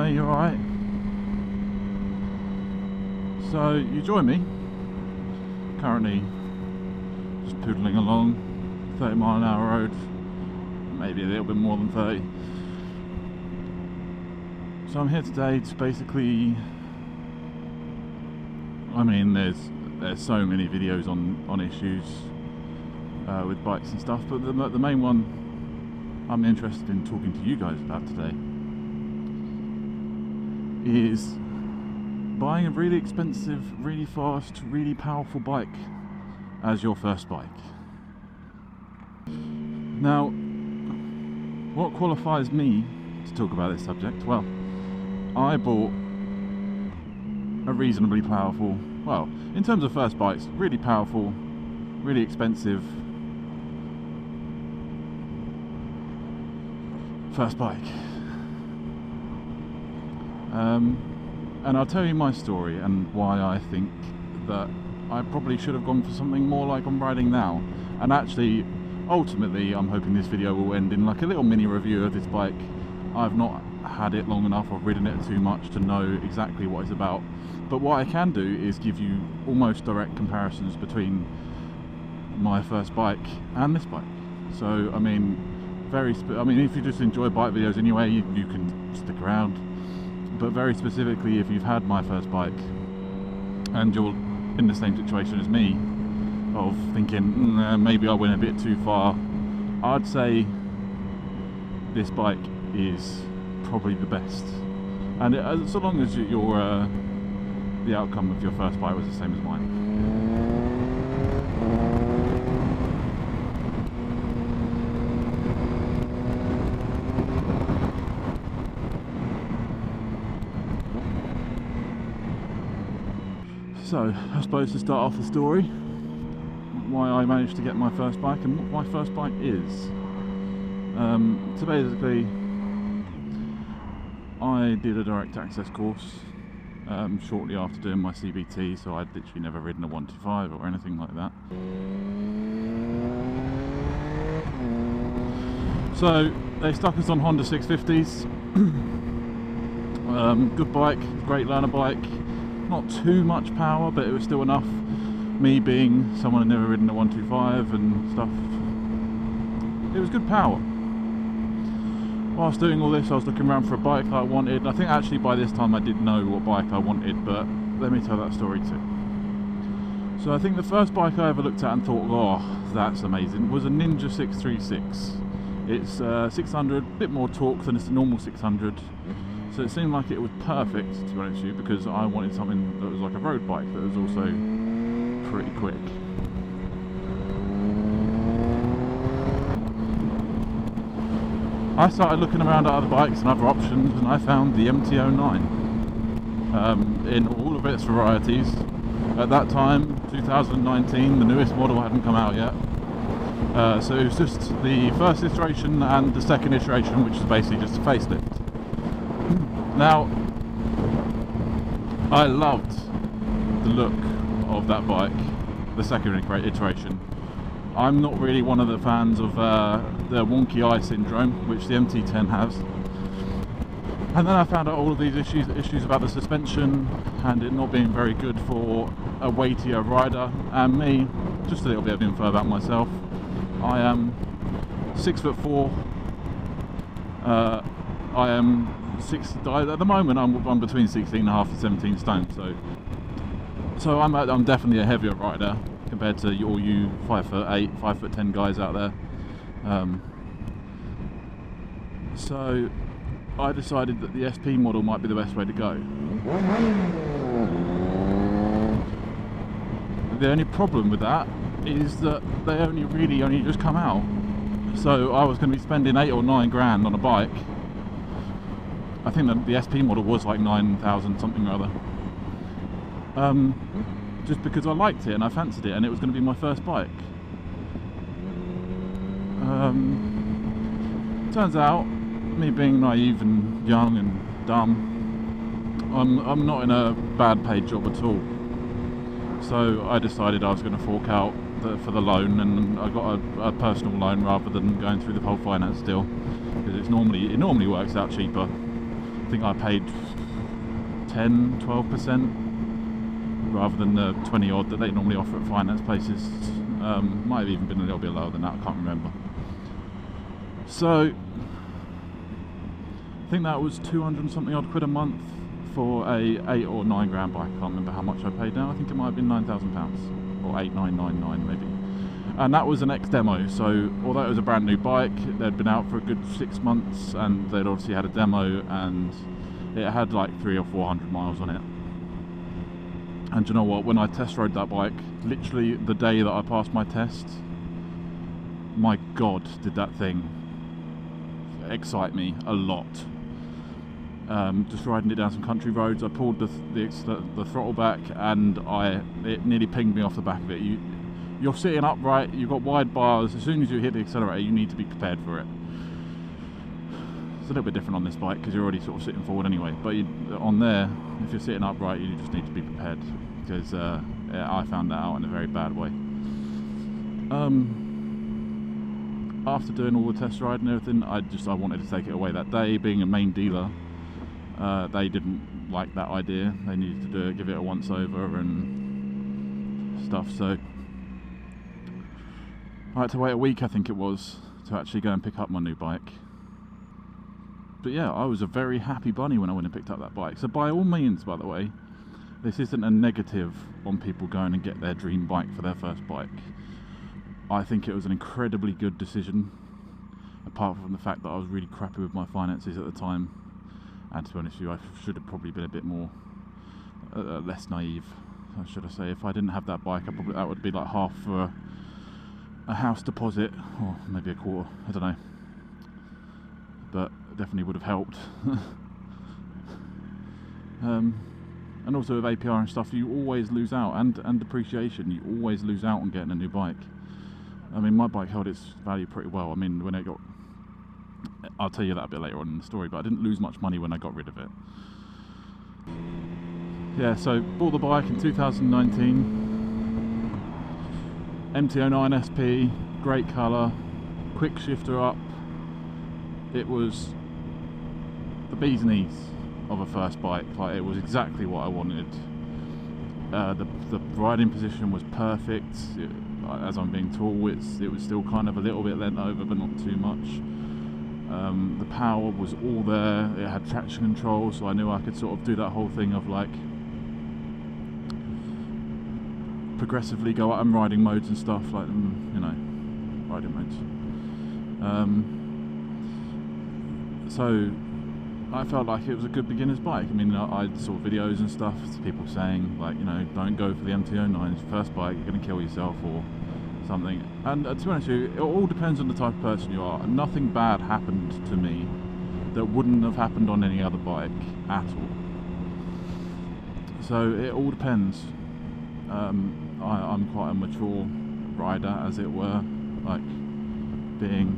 mate, you alright? So, you join me. Currently just poodling along 30-mile-an-hour road, maybe a little bit more than 30. So I'm here today to basically, I mean, there's so many videos on issues with bikes and stuff, but the main one I'm interested in talking to you guys about today is buying a really expensive, really fast, really powerful bike as your first bike. Now, what qualifies me to talk about this subject? Well, I bought a reasonably powerful, well, in terms of first bikes, really powerful, really expensive first bike. And I'll tell you my story and why I think that I probably should have gone for something more like I'm riding now. And actually, ultimately, I'm hoping this video will end in like a little mini review of this bike. I've not had it long enough, I've ridden it too much to know exactly what it's about. But what I can do is give you almost direct comparisons between my first bike and this bike. So, I mean, if you just enjoy bike videos anyway, you can stick around. But very specifically, if you've had my first bike and you're in the same situation as me, of thinking maybe I went a bit too far, I'd say this bike is probably the best. And so long as the outcome of your first bike was the same as mine. So, I suppose to start off the story, why I managed to get my first bike and what my first bike is. So basically, I did a direct access course shortly after doing my CBT, so I'd literally never ridden a 125 or anything like that. So they stuck us on Honda 650s. Good bike, great learner bike. Not too much power, but it was still enough. Me being someone who'd never ridden a 125 and stuff, it was good power. Whilst doing all this, I was looking around for a bike that I wanted. I think actually by this time I did know what bike I wanted, but let me tell that story too. So I think the first bike I ever looked at and thought, oh, that's amazing, was a Ninja 636. It's 600, a bit more torque than it's a normal 600. So it seemed like it was perfect, to be honest with you, because I wanted something that was like a road bike that was also pretty quick. I started looking around at other bikes and other options, and I found the MT-09 in all of its varieties. At that time, 2019, the newest model hadn't come out yet. So it was just the first iteration and the second iteration, which is basically just a facelift. Now, I loved the look of that bike, the second iteration. I'm not really one of the fans of the wonky eye syndrome, which the MT-10 has. And then I found out all of these issues about the suspension and it not being very good for a weightier rider. And me, just a little bit of info about myself. I am 6'4". I am at the moment I'm between 16.5 and 17 stone, so I'm definitely a heavier rider compared to all you 5'8", 5'10" guys out there. So I decided that the SP model might be the best way to go. The only problem with that is that they only just come out. So I was going to be spending 8 or 9 grand on a bike. I think that the SP model was like 9,000 something or other. Just because I liked it and I fancied it and it was going to be my first bike. Turns out, me being naive and young and dumb, I'm not in a bad paid job at all. So I decided I was going to fork out for the loan, and I got a personal loan rather than going through the whole finance deal, because it normally works out cheaper. I think I paid 10-12% rather than the 20 odd that they normally offer at finance places. Might have even been a little bit lower than that, I can't remember. So I think that was 200 and something odd quid a month for a 8 or 9 grand bike. I can't remember how much I paid now. I think it might have been £9,000 or 8,999 maybe. And that was an ex-demo, so although it was a brand new bike, they'd been out for a good 6 months and they'd obviously had a demo, and it had like 300 or 400 miles on it. And do you know what, when I test rode that bike, literally the day that I passed my test, my god, did that thing excite me a lot. Just riding it down some country roads, I pulled the throttle back and it nearly pinged me off the back of it. You're sitting upright, you've got wide bars, as soon as you hit the accelerator you need to be prepared for it. It's a little bit different on this bike because you're already sort of sitting forward anyway, but on there, if you're sitting upright, you just need to be prepared, because I found that out in a very bad way. After doing all the test ride and everything, I wanted to take it away that day. Being a main dealer, they didn't like that idea. They needed to do it, give it a once over and stuff, so I had to wait a week, I think it was, to actually go and pick up my new bike. But yeah, I was a very happy bunny when I went and picked up that bike. So by all means, by the way, this isn't a negative on people going and get their dream bike for their first bike. I think it was an incredibly good decision, apart from the fact that I was really crappy with my finances at the time. And to be honest with you, I should have probably been a bit more, less naive, should I say. If I didn't have that bike, that would be like half for a house deposit, or maybe a quarter, I don't know. But definitely would have helped. And also with APR and stuff, you always lose out, and depreciation, you always lose out on getting a new bike. I mean, my bike held its value pretty well. I mean, when it got, I'll tell you that a bit later on in the story, but I didn't lose much money when I got rid of it. Yeah, so bought the bike in 2019. MT-09 SP, great colour, quick shifter up. It was the bee's knees of a first bike. Like, it was exactly what I wanted. The riding position was perfect. As I'm being tall, it was still kind of a little bit leant over, but not too much. The power was all there. It had traction control, so I knew I could sort of do that whole thing of like progressively go up and riding modes and stuff, like, you know, riding modes. So I felt like it was a good beginner's bike. I mean, I saw videos and stuff, people saying like, you know, don't go for the MT-09's first bike, you're going to kill yourself or something. And to be honest with you, it all depends on the type of person you are. Nothing bad happened to me that wouldn't have happened on any other bike at all. So it all depends. I'm quite a mature rider, as it were, like being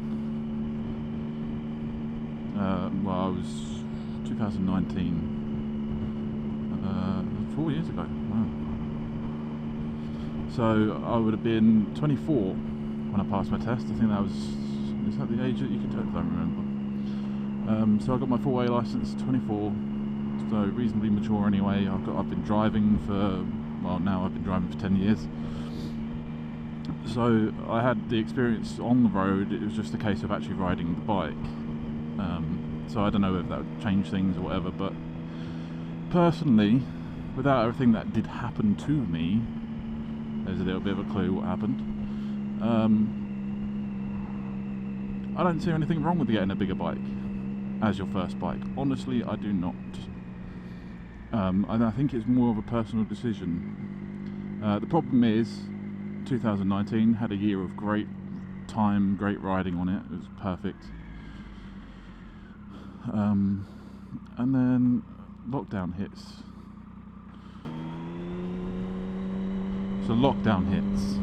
well, I was 2019, 4 years ago. Wow. So I would have been 24 when I passed my test. I think that was, is that the age that you could tell? I don't remember. So I got my 4A license at 24, so reasonably mature anyway. I've been driving for, well, now I've been driving for 10 years. So I had the experience on the road. It was just a case of actually riding the bike. So I don't know if that would change things or whatever, but personally, without everything that did happen to me, there's a little bit of a clue what happened. I don't see anything wrong with getting a bigger bike as your first bike. Honestly, I do not. And I think it's more of a personal decision. The problem is, 2019 had a year of great time, great riding on it. It was perfect. And then lockdown hits. So lockdown hits.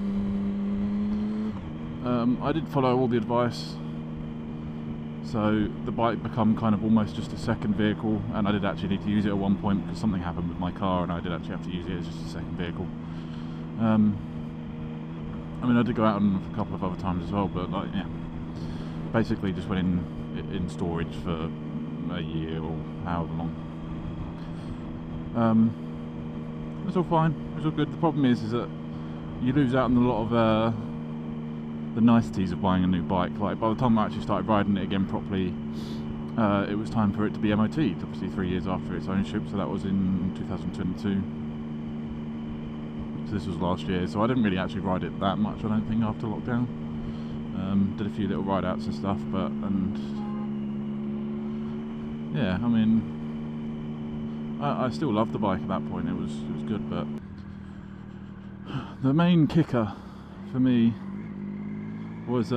I did follow all the advice. So the bike became kind of almost just a second vehicle, and I did actually need to use it at one point because something happened with my car, and I did actually have to use it as just a second vehicle. I mean, I did go out on a couple of other times as well, but like, yeah, basically just went in storage for a year or however long. It's all fine, it's all good. The problem is that you lose out on a lot of the niceties of buying a new bike. Like, by the time I actually started riding it again properly, it was time for it to be MOT'd, obviously 3 years after its ownership, so that was in 2022. So this was last year, so I didn't really actually ride it that much, I don't think, after lockdown. Did a few little ride outs and stuff, and yeah, I mean, I still loved the bike at that point. It was good, but the main kicker for me was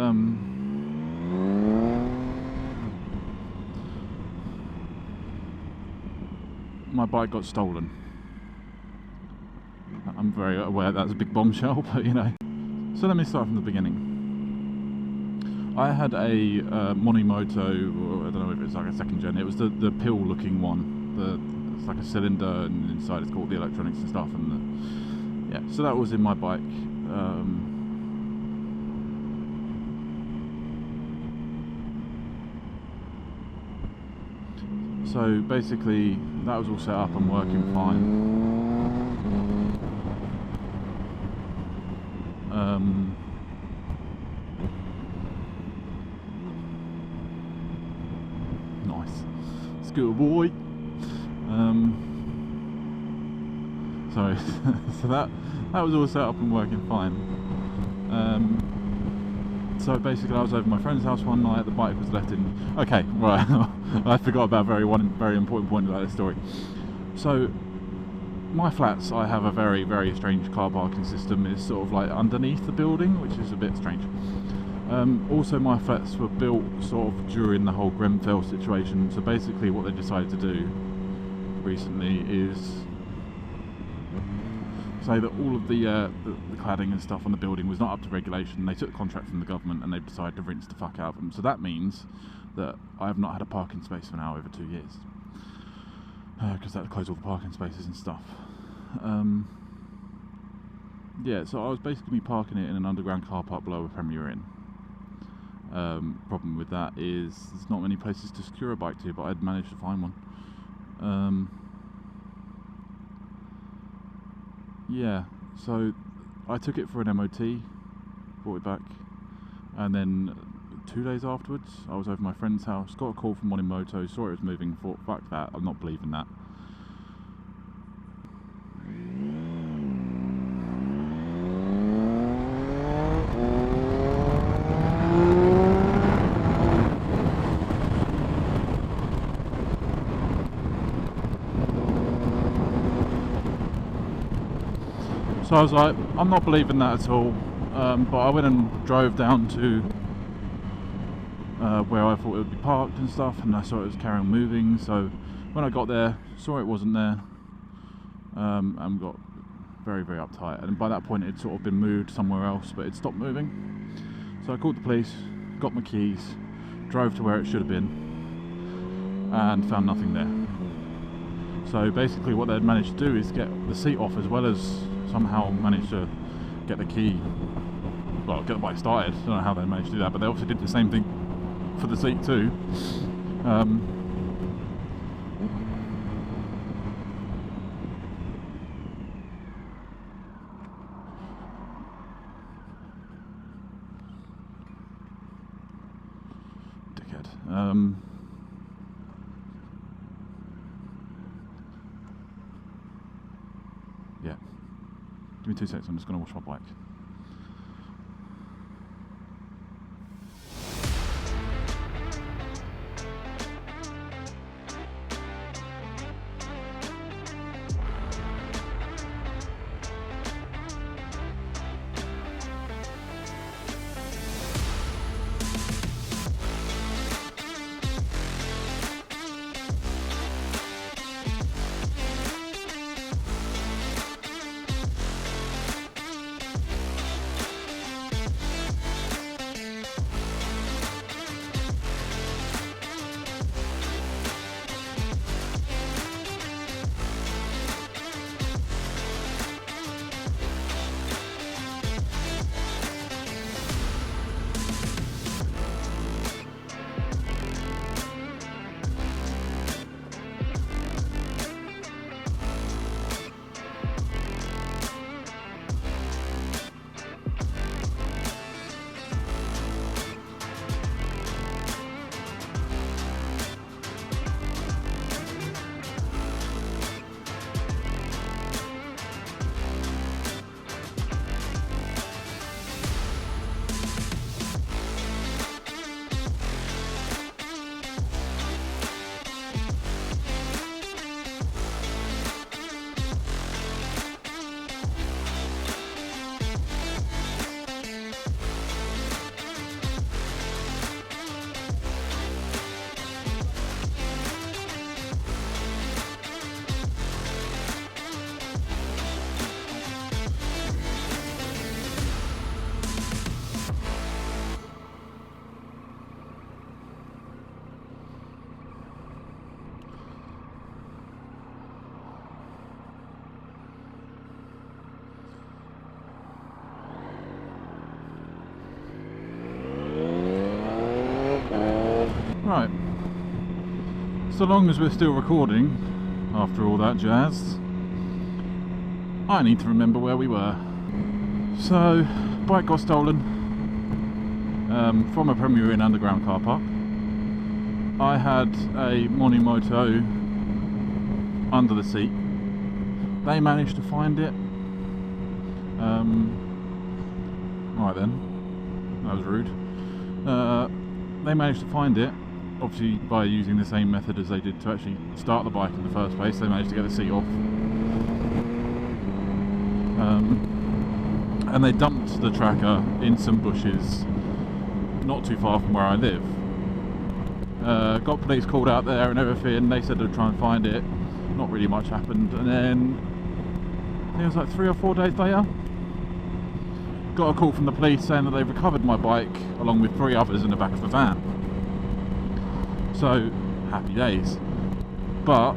my bike got stolen. I'm very aware that's a big bombshell, but you know. So let me start from the beginning. I had a Monimoto, or I don't know if it's like a second gen. It was the pill looking one. It's like a cylinder, and inside it's got all the electronics and stuff. And yeah, so that was in my bike. So basically, that was all set up and working fine. Nice, scooter boy. Sorry. So that was all set up and working fine. So basically, I was over at my friend's house one night. The bike was left in. Okay, right. I forgot about very important point about this story. So, my flats, I have a very, very strange car parking system. It's sort of like underneath the building, which is a bit strange. Also, my flats were built sort of during the whole Grenfell situation. So basically, what they decided to do recently is say that all of the cladding and stuff on the building was not up to regulation. They took a contract from the government and they decided to rinse the fuck out of them. So that means that I have not had a parking space for now over 2 years, because that closed all the parking spaces and stuff. Yeah, so I was basically parking it in an underground car park below a Premier Inn. Problem with that is there's not many places to secure a bike to, but I'd managed to find one. Yeah, so I took it for an MOT, brought it back, and then 2 days afterwards I was over at my friend's house, got a call from Monimoto, saw it was moving, thought fuck that, I'm not believing that. So I was like, I'm not believing that at all, but I went and drove down to where I thought it would be parked and stuff, and I saw it was carrying on moving. So when I got there, saw it wasn't there, and got very, very uptight. And by that point it had sort of been moved somewhere else, but it stopped moving. So I called the police, got my keys, drove to where it should have been, and found nothing there. So basically what they'd managed to do is get the seat off, as well as somehow managed to get the key, well, get the bike started. I don't know how they managed to do that, but they also did the same thing for the seat too. Dickhead. Yeah. Give me 2 seconds, I'm just going to wash my bike. so long as we're still recording after all that jazz, I need to remember where we were. So, bike got stolen from a Premier Inn underground car park. I had a Monimoto under the seat. They managed to find it. Right then, that was rude. They managed to find it, obviously by using the same method as they did to actually start the bike in the first place. They managed to get the seat off. And they dumped the tracker in some bushes not too far from where I live. Got police called out there and everything. They said they'd try and find it. Not really much happened. And then I think it was like 3 or 4 days later, got a call from the police saying that they've recovered my bike along with 3 others in the back of a van. So, happy days. But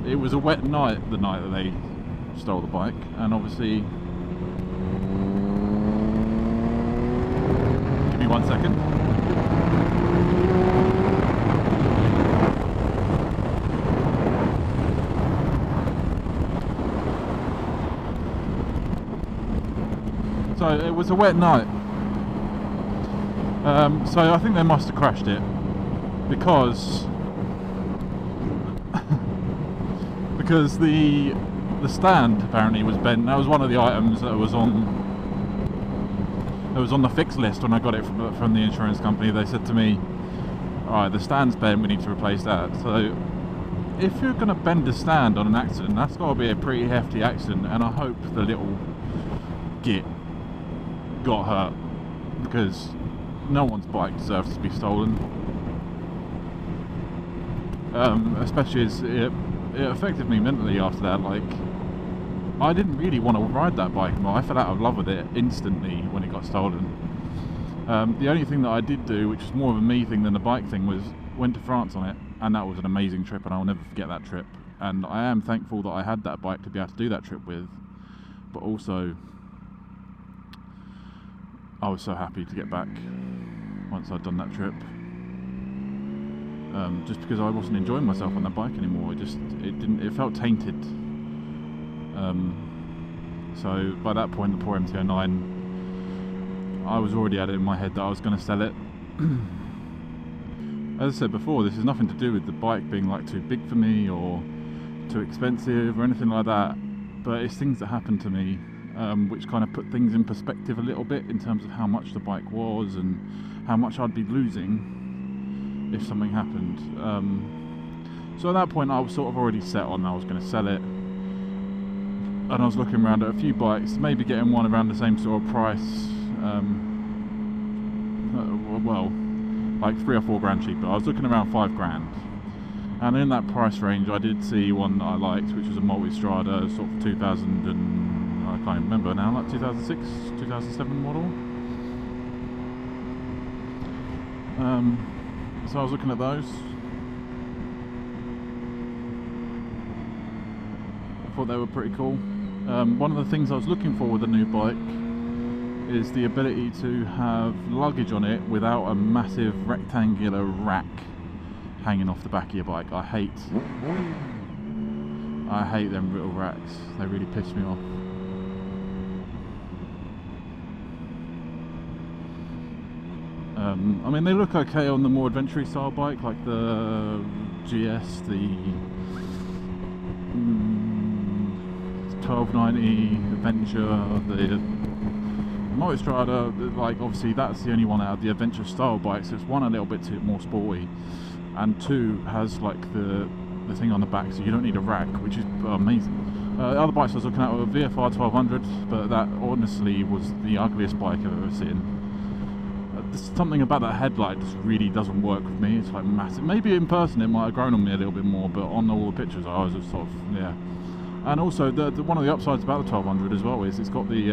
it was a wet night the night that they stole the bike, and obviously, give me 1 second. So it was a wet night, so I think they must have crashed it because the stand apparently was bent. That was one of the items that was on the fix list when I got it from the insurance company. They said to me, "Alright, the stand's bent, we need to replace that." So if you're going to bend a stand on an accident, that's got to be a pretty hefty accident, and I hope the little git got hurt, because no one's bike deserves to be stolen. Especially as it affected me mentally after that. Like, I didn't really want to ride that bike anymore. I fell out of love with it instantly when it got stolen. The only thing that I did do, which was more of a me thing than a bike thing, was went to France on it, and that was an amazing trip, and I'll never forget that trip. And I am thankful that I had that bike to be able to do that trip with, but also I was so happy to get back once I'd done that trip. Just because I wasn't enjoying myself on that bike anymore. It felt tainted. So by that point, the poor MT-09, I was already at it in my head that I was going to sell it. As I said before, this has nothing to do with the bike being like too big for me or too expensive or anything like that, but it's things that happened to me which kind of put things in perspective a little bit in terms of how much the bike was and how much I'd be losing if something happened. So at that point I was sort of already set on I was going to sell it, and I was looking around at a few bikes, maybe getting one around the same sort of price, well, like 3 or 4 grand cheaper. I was looking around 5 grand, and in that price range I did see one that I liked, which was a Multistrada, sort of 2000 and I can't remember now, like 2006, 2007 model. So I was looking at those. I thought they were pretty cool. One of the things I was looking for with a new bike is the ability to have luggage on it without a massive rectangular rack hanging off the back of your bike. I hate them little racks. They really piss me off. I mean, they look okay on the more adventure style bike, like the GS, the 1290 Adventure, the Multistrada. Like, obviously that's the only one out of the adventure style bikes. It's one a little bit more sporty, and 2 has like the thing on the back, so you don't need a rack, which is amazing. The other bikes I was looking at were VFR 1200, but that honestly was the ugliest bike I've ever seen. Something about that headlight just really doesn't work with me. It's like massive. Maybe in person it might have grown on me a little bit more, but on all the pictures I was just sort of, yeah. And also the one of the upsides about the 1200 as well is it's got the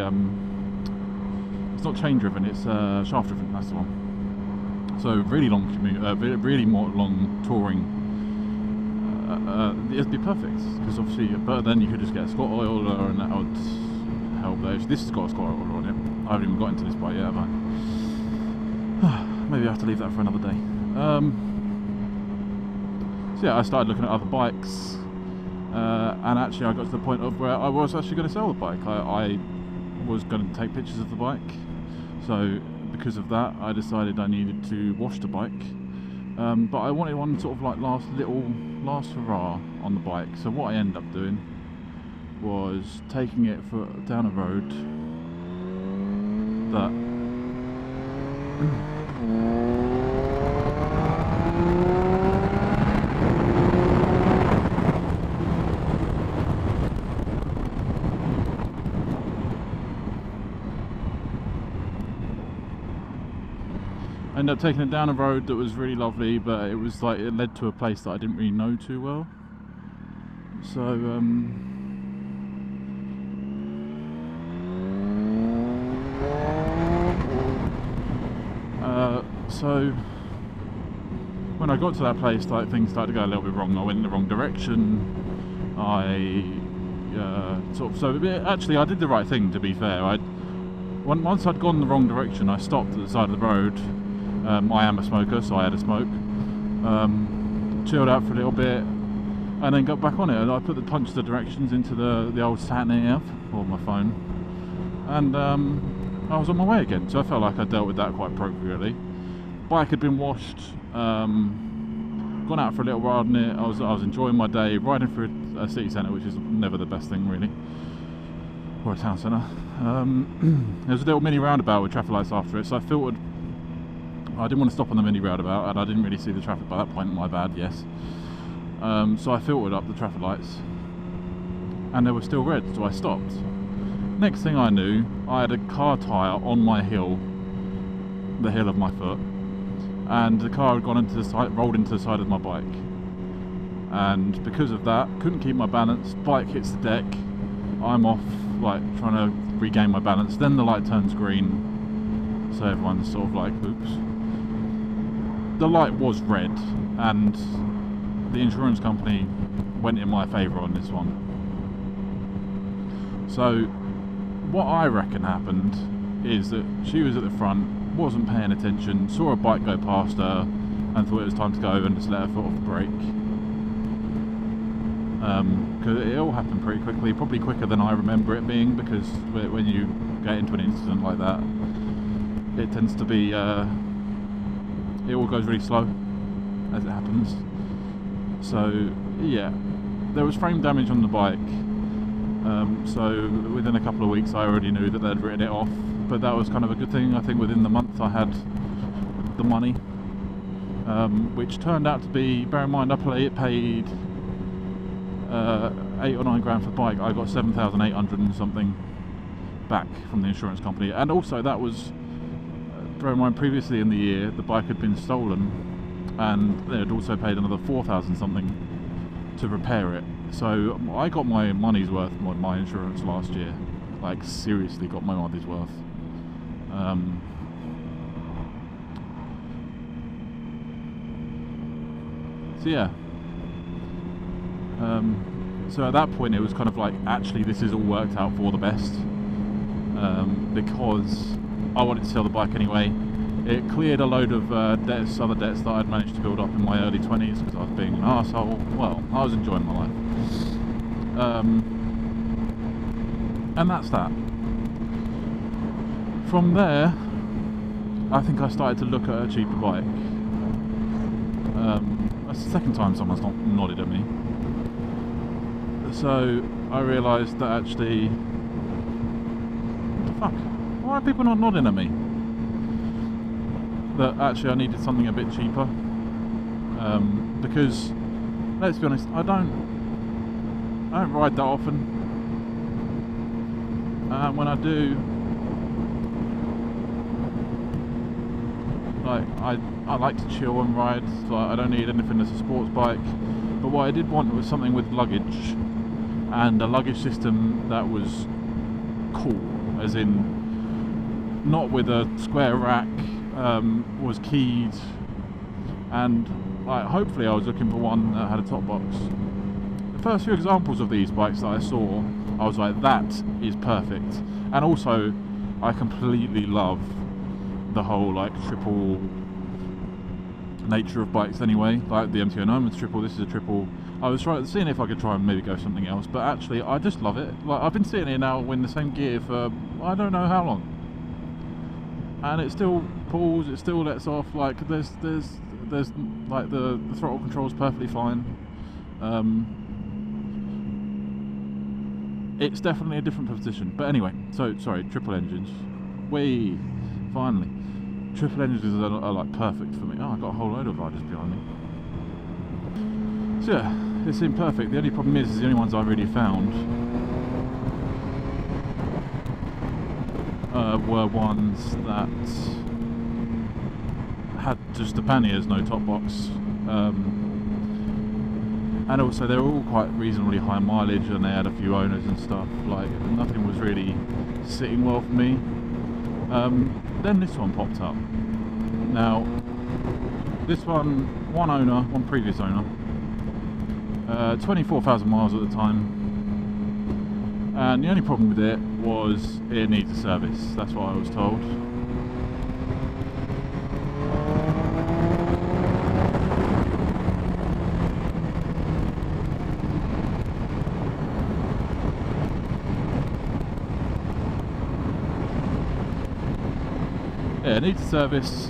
it's not chain driven, it's shaft driven. That's the one. So really long commute, really more long touring. It'd be perfect, because obviously, but then you could just get a Scott oiler and that would help those. This has got a Scott oiler on it. I haven't even got into this bike yet, have I? Maybe I have to leave that for another day. So yeah, I started looking at other bikes, and actually I got to the point of where I was actually going to sell the bike. I was going to take pictures of the bike, so because of that I decided I needed to wash the bike, but I wanted one sort of like last hurrah on the bike. So what I ended up doing was taking it down a road that I ended up taking it down a road that was really lovely, but it was like it led to a place that I didn't really know too well. So so when I got to that place, like things started to go a little bit wrong. I went in the wrong direction. Actually I did the right thing, to be fair. Once I'd gone the wrong direction, I stopped at the side of the road. I am a smoker, so I had a smoke. Chilled out for a little bit, and then got back on it. And I punched the directions into the old sat-nav or my phone, and I was on my way again. So I felt like I dealt with that quite appropriately. Bike had been washed, gone out for a little ride in it. I was enjoying my day, riding through a city centre, which is never the best thing really, or a town centre. There was a little mini roundabout with traffic lights after it, so I filtered. I didn't want to stop on the mini roundabout, and I didn't really see the traffic by that point. My bad, yes. So I filtered up the traffic lights, and they were still red, so I stopped. Next thing I knew, I had a car tyre on my heel, the heel of my foot, and the car had gone into the side, rolled into the side of my bike. And because of that, couldn't keep my balance. Bike hits the deck. I'm off, like trying to regain my balance. Then the light turns green, so everyone's sort of like, oops. The light was red, and the insurance company went in my favour on this one. So what I reckon happened is that she was at the front, wasn't paying attention, saw a bike go past her, and thought it was time to go over and just let her foot off the brake. Because it all happened pretty quickly, probably quicker than I remember it being, because when you get into an incident like that, it tends to be, it all goes really slow as it happens. So yeah, there was frame damage on the bike, so within a couple of weeks I already knew that they'd written it off, but that was kind of a good thing. I think within the month I had the money, which turned out to be, bear in mind I paid 8 or 9 grand for the bike. I got 7,800 and something back from the insurance company, and also that was, bear in mind previously in the year the bike had been stolen, and they had also paid another 4,000 something to repair it. So I got my money's worth on my insurance last year, like seriously got my money's worth. So yeah, so at that point it was kind of like, actually this is all worked out for the best, because I wanted to sell the bike anyway. It cleared a load of other debts that I'd managed to build up in my early 20s because I was being an arsehole. Well, I was enjoying my life. And that's that. From there, I think I started to look at a cheaper bike. That's the second time someone's not nodded at me. So I realised that actually, what the fuck? Why are people not nodding at me? That actually I needed something a bit cheaper, because let's be honest, I don't ride that often, and when I do, like I like to chill and ride, so I don't need anything that's a sports bike. But what I did want was something with luggage, and a luggage system that was cool, as in not with a square rack, was keyed, and like hopefully I was looking for one that had a top box. The first few examples of these bikes that I saw, I was like, that is perfect. And also I completely love the whole like triple nature of bikes anyway. Like the MT-09 was triple, this is a triple. I was seeing if I could try and maybe go something else, but actually I just love it. Like, I've been sitting here now in the same gear for I don't know how long, and it still pulls, it still lets off. Like there's like the throttle control's perfectly fine. It's definitely a different position. But anyway, so sorry, triple engines. Finally. Triple engines are like perfect for me. Oh, I've got a whole load of riders behind me. So yeah, they seem perfect. The only problem is the only ones I really found were ones that had just the panniers, no top box. And also they were all quite reasonably high mileage, and they had a few owners and stuff. Like, nothing was really sitting well for me. Then this one popped up. Now, this one owner, one previous owner, 24,000 miles at the time, and the only problem with it was it needs a service. That's what I was told. Yeah, it needs a service.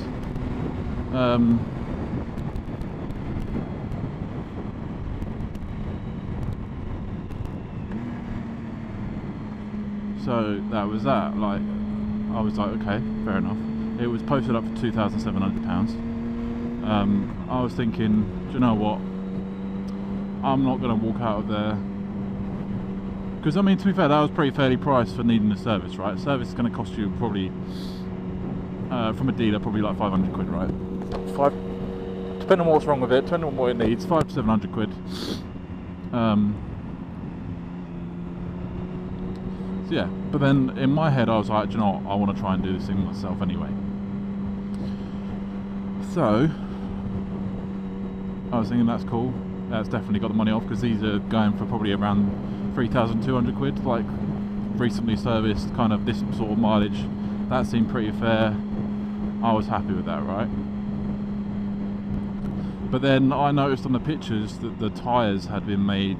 So that was that. Like, I was like, okay, fair enough. It was posted up for £2,700. I was thinking, do you know what? I'm not going to walk out of there. Because, I mean, to be fair, that was pretty fairly priced for needing a service, right? A service is going to cost you probably, from a dealer, probably like 500 quid, right? Depending on what's wrong with it, depending on what it needs, 500 to 700 quid. So yeah, but then in my head I was like, do you know what, I want to try and do this thing myself anyway. So I was thinking, that's cool, that's definitely got the money off, because these are going for probably around 3,200 quid, like recently serviced, kind of this sort of mileage. That seemed pretty fair. I was happy with that, right? But then I noticed on the pictures that the tyres had been made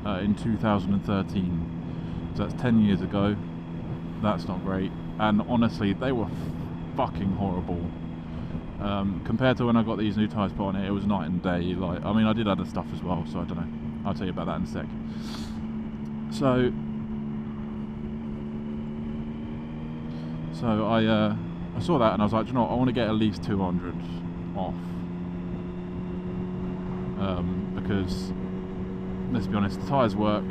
in 2013. So that's 10 years ago. That's not great. And honestly, they were fucking horrible. Compared to when I got these new tyres put on it, it was night and day. Like, I mean, I did other stuff as well, so I don't know. I'll tell you about that in a sec. So I saw that and I was like, you know what, I want to get at least 200 off. Because, let's be honest, the tyres work,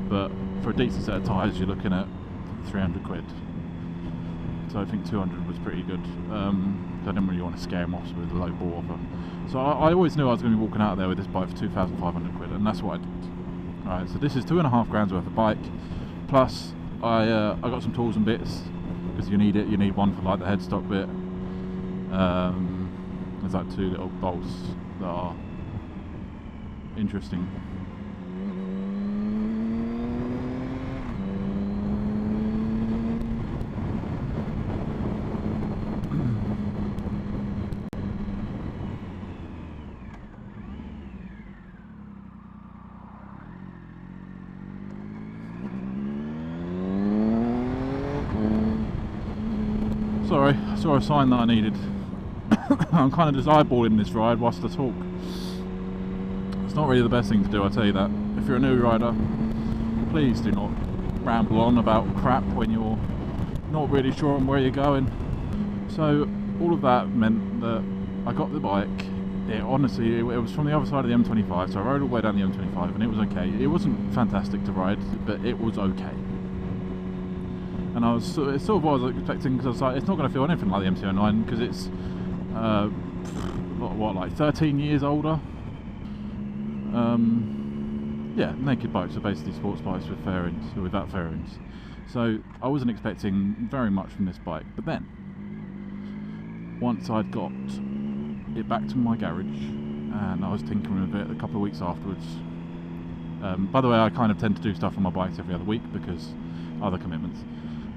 but for a decent set of tyres you're looking at 300 quid. So I think 200 was pretty good. I didn't really want to scare him off with a low ball offer. So I always knew I was going to be walking out there with this bike for 2,500 quid, and that's what I did. Alright, so this is 2.5 grand's worth of bike, plus I got some tools and bits, because you need it. You need one for like the headstock bit. There's like 2 little bolts that are interesting. Sorry, I saw a sign that I needed. I'm kind of just eyeballing this ride whilst I talk. It's not really the best thing to do, I tell you that. If you're a new rider, please do not ramble on about crap when you're not really sure on where you're going. So all of that meant that I got the bike. Honestly, it was from the other side of the M25, so I rode all the way down the M25 and it was okay. It wasn't fantastic to ride, but it was okay. And it's sort of what I was expecting, because I was like, it's not going to feel anything like the MT-09, because it's what, like 13 years older. Yeah, naked bikes are basically sports bikes with fairings, or without fairings. So I wasn't expecting very much from this bike. But then, once I'd got it back to my garage and I was tinkering with it a couple of weeks afterwards. By the way, I kind of tend to do stuff on my bikes every other week because other commitments.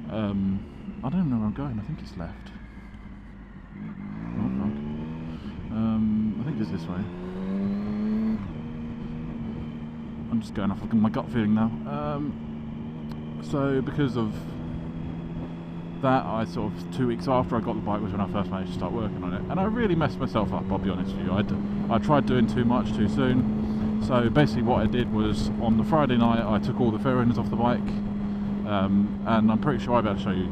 I don't know where I'm going. I think it's left. Oh, fuck. is this way. I'm just going off my gut feeling now. So because of that, I sort of 2 weeks after I got the bike was when I first managed to start working on it, and I really messed myself up, I'll be honest with you. I tried doing too much too soon. So basically what I did was, on the Friday night I took all the fairings off the bike, and I'm pretty sure I'll be able to show you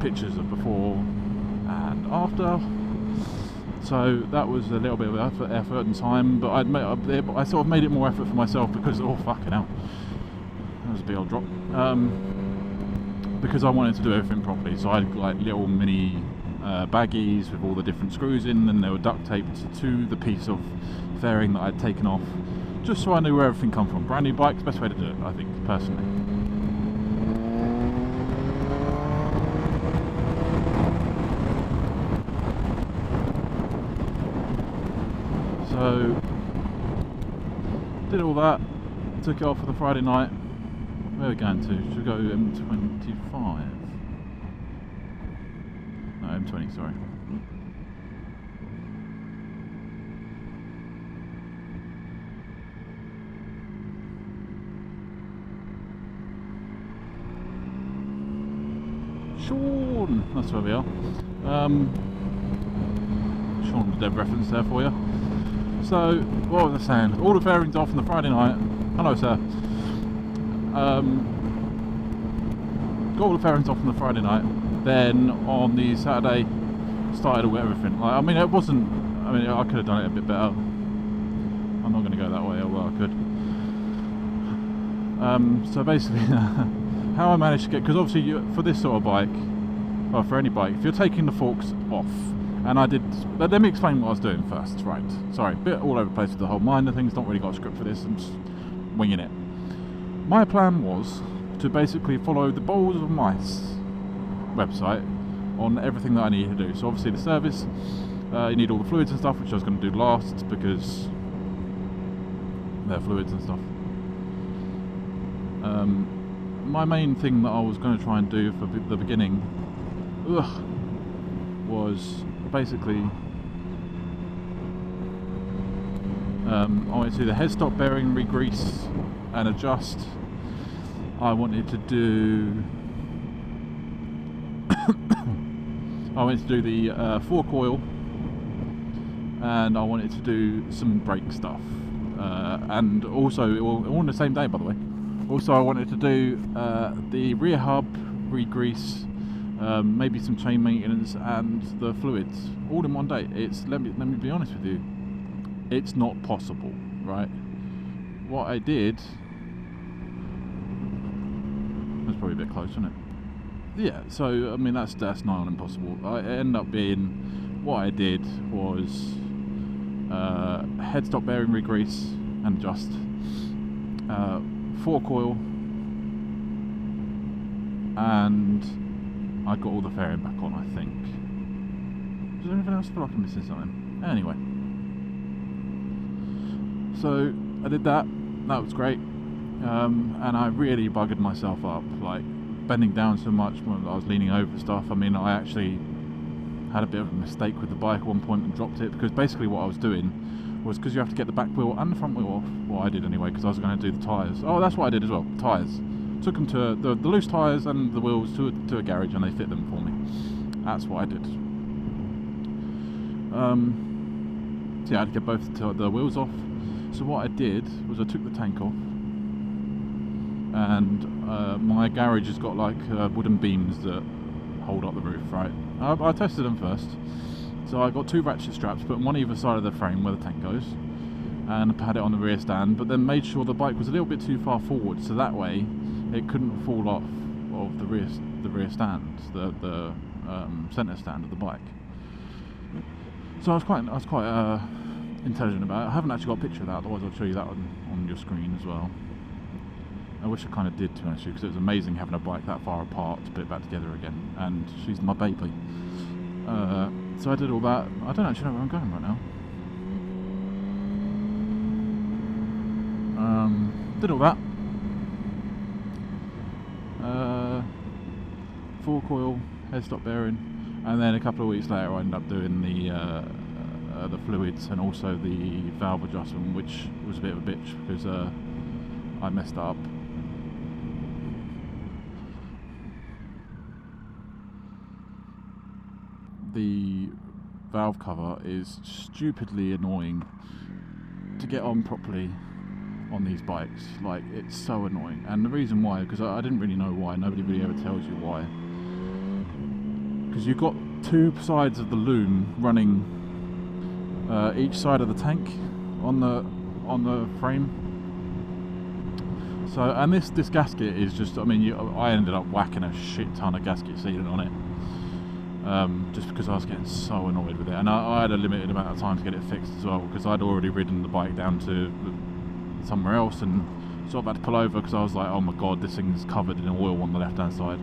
pictures of before and after. So that was a little bit of effort and time, but I sort of made it more effort for myself because, oh fucking hell, that was a big old drop. Because I wanted to do everything properly, so I had like little mini baggies with all the different screws in, and they were duct taped to the piece of fairing that I'd taken off, just so I knew where everything come from. Brand new bike's the best way to do it, I think, personally. So did all that, took it off for the Friday night. Where are we going to? Should we go M25? No, M20, sorry. Sean! That's where we are. Sean, the dev reference there for you. So, what was I saying? All the fairings off on the Friday night. Hello, sir. Got all the fairings off on the Friday night. Then on the Saturday, started with everything. I mean, it wasn't. I mean, I could have done it a bit better. I'm not going to go that way, although I could. So basically, how I managed to get, because obviously for this sort of bike, or for any bike, if you're taking the forks off, and I did. Let me explain what I was doing first. Right. Sorry, a bit all over the place with the whole minor things. Not really got a script for this. I'm just winging it. My plan was to basically follow the Balls of Mice website on everything that I needed to do. So obviously the service, you need all the fluids and stuff, which I was going to do last because they're fluids and stuff. My main thing that I was going to try and do for the beginning was basically I wanted to do the headstock bearing, re-grease and adjust. I wanted to do I wanted to do the fork oil, and I wanted to do some brake stuff, and also all on the same day, by the way. Also, I wanted to do the rear hub, re-grease, maybe some chain maintenance and the fluids all in one day. Let me be honest with you, it's not possible, right? What I did, that's probably a bit close, isn't it? Yeah, so I mean that's nigh on impossible. It ended up being, what I did was headstock bearing re-grease and adjust, fork oil, and I got all the fairing back on, I think. Is there anything else? I feel like I'm missing something. Anyway, so I did that. That was great, and I really buggered myself up, like bending down so much when I was leaning over stuff. I mean, I actually had a bit of a mistake with the bike at one point and dropped it, because basically what I was doing was, because you have to get the back wheel and the front wheel off, what I did anyway, because I was going to do the tyres. Oh, that's what I did as well, tyres. Took them to the loose tyres and the wheels to a garage, and they fit them for me. That's what I did. So yeah, I had to get both the wheels off. So what I did was I took the tank off, and my garage has got like wooden beams that hold up the roof, right? I tested them first. So I got 2 ratchet straps, put them on either side of the frame where the tank goes, and had it on the rear stand, but then made sure the bike was a little bit too far forward, so that way it couldn't fall off of the rear stand, the centre stand of the bike. So I was quite intelligent about it. I haven't actually got a picture of that, otherwise I'll show you that on your screen as well. I wish I kind of did, to be honest with you, because it was amazing having a bike that far apart to put it back together again, and she's my baby. So I did all that. I don't actually know where I'm going right now. Did all that. Fork oil, headstock bearing, and then a couple of weeks later I ended up doing the the fluids and also the valve adjustment, which was a bit of a bitch because I messed up. The valve cover is stupidly annoying to get on properly on these bikes. Like, it's so annoying, and the reason why, because I didn't really know why, nobody really ever tells you why, because you've got two sides of the loom running each side of the tank on the frame. So, and this gasket is just, I mean, I ended up whacking a shit ton of gasket sealant on it. Just because I was getting so annoyed with it, and I had a limited amount of time to get it fixed as well, because I'd already ridden the bike down to somewhere else and sort of had to pull over because I was like, oh my god, this thing's covered in oil on the left hand side.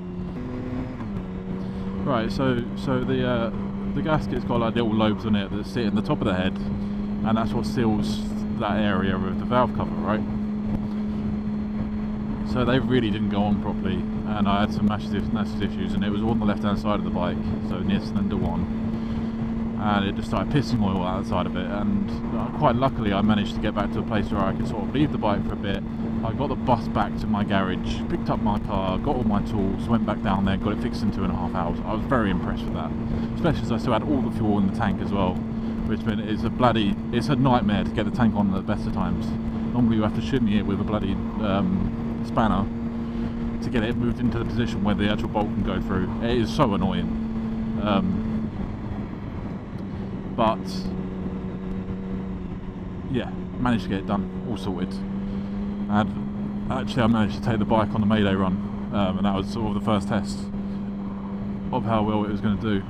Right, so the gasket's got like little lobes on it that sit in the top of the head, and that's what seals that area of the valve cover, right? So they really didn't go on properly, and I had some massive issues, and it was on the left hand side of the bike, so near cylinder 1, and it just started pissing oil out the side of it, and quite luckily I managed to get back to a place where I could sort of leave the bike for a bit. I got the bus back to my garage, picked up my car, got all my tools, went back down there, got it fixed in 2.5 hours. I was very impressed with that, especially as I still had all the fuel in the tank as well, which meant it's a nightmare to get the tank on at the best of times. Normally you have to shimmy it with a bloody spanner to get it moved into the position where the actual bolt can go through. It is so annoying. But yeah, managed to get it done, all sorted. And actually I managed to take the bike on the Mayday run, and that was sort of the first test of how well it was going to do.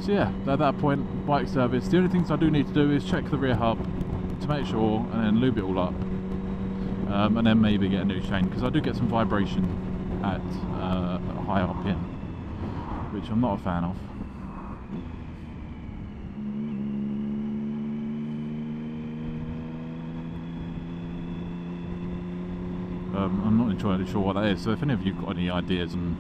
So yeah, at that point, bike service. The only things I do need to do is check the rear hub to make sure, and then lube it all up. And then maybe get a new chain, because I do get some vibration at high RPM, which I'm not a fan of. I'm not entirely sure what that is, so if any of you have got any ideas on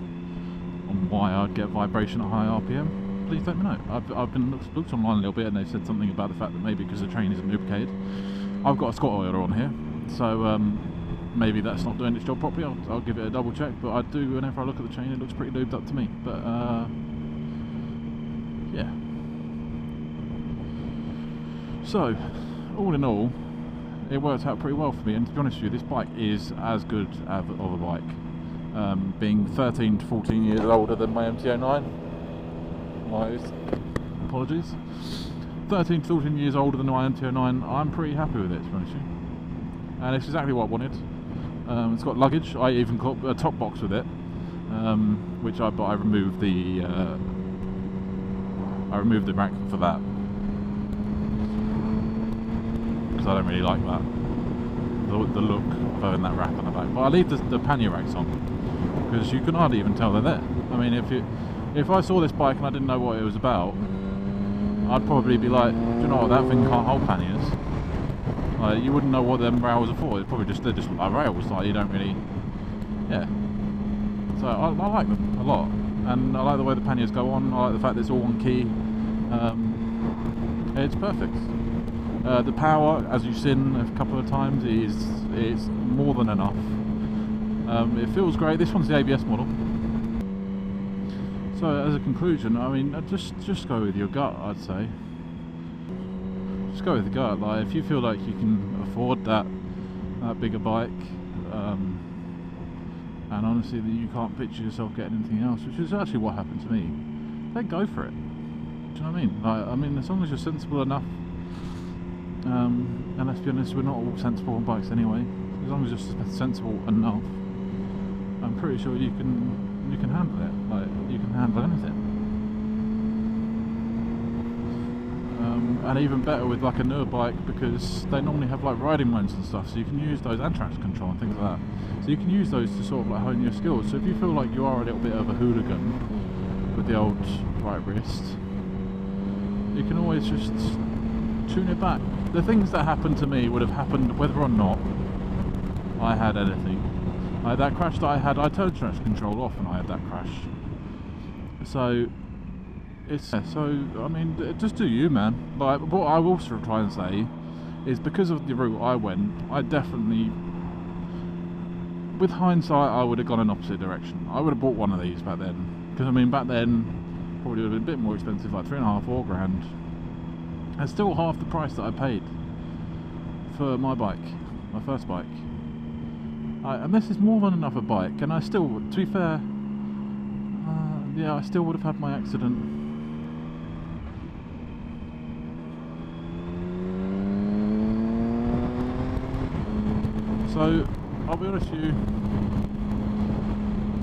why I'd get vibration at high RPM, please let me know. I've been looked online a little bit, and they said something about the fact that maybe because the train isn't lubricated. I've got a Scott oiler on here, so maybe that's not doing its job properly. I'll give it a double check, but I do, whenever I look at the chain, it looks pretty lubed up to me. But yeah. So, all in all, it worked out pretty well for me, and to be honest with you, this bike is as good of a bike. Being 13 to 14 years older than my MT-09, my apologies. 13 to 14 years older than my MT-09, I'm pretty happy with it, to be honest with you. And it's exactly what I wanted. It's got luggage. I even got a top box with it, which I removed the rack for that, because I don't really like that, the look of having that rack on the back. But I leave the pannier racks on because you can hardly even tell they're there. I mean, if I saw this bike and I didn't know what it was about, I'd probably be like, do you know what, that thing can't hold panniers. Like, you wouldn't know what them rails are for. It's probably they're just like rails. Like, you don't really, yeah. So I like them a lot, and I like the way the panniers go on. I like the fact that it's all on key. It's perfect. The power, as you've seen a couple of times, is more than enough. It feels great. This one's the ABS model. So as a conclusion, I mean, just go with your gut, I'd say. Just go with the gut. Like, if you feel like you can afford that bigger bike, and honestly that you can't picture yourself getting anything else, which is actually what happened to me, then go for it. Do you know what I mean? Like, I mean, as long as you're sensible enough, and let's be honest, we're not all sensible on bikes anyway. As long as you're sensible enough, I'm pretty sure you can handle it. Like, you can handle anything. And even better with like a newer bike, because they normally have like riding modes and stuff, so you can use those, and traction control and things like that. So you can use those to sort of like hone your skills. So if you feel like you are a little bit of a hooligan with the old right wrist, you can always just tune it back. The things that happened to me would have happened whether or not I had anything. Like that crash that I had, I turned traction control off and I had that crash. So it's so. I mean, just do you, man. Like what I will sort of try and say is because of the route I went, I definitely, with hindsight, I would have gone in opposite direction. I would have bought one of these back then, because I mean back then probably would have been a bit more expensive, like 3.5, 4 grand. It's still half the price that I paid for my bike, my first bike. And this is more than enough a bike, and I still, to be fair, yeah, I still would have had my accident. So, I'll be honest with you,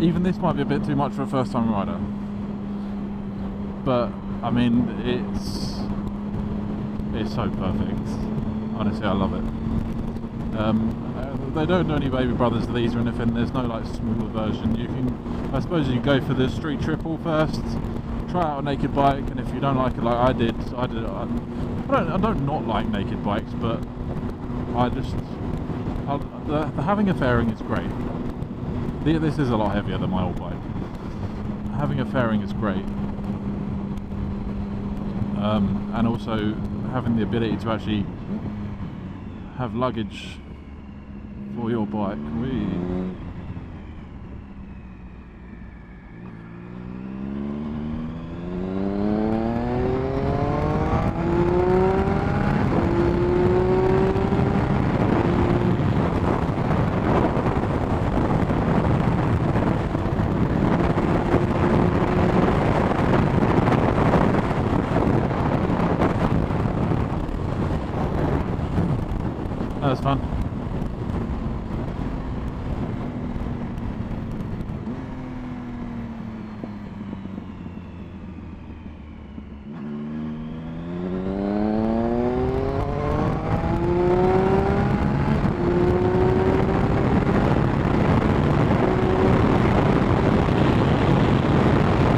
even this might be a bit too much for a first time rider, but I mean, it's so perfect. Honestly, I love it. They don't do any baby brothers to these or anything. There's no like smaller version. You can, I suppose you go for the street triple first, try out a naked bike, and if you don't like it like I did, I don't not like naked bikes, but the having a fairing is great. This is a lot heavier than my old bike. Having a fairing is great, and also having the ability to actually have luggage for your bike. That was fun.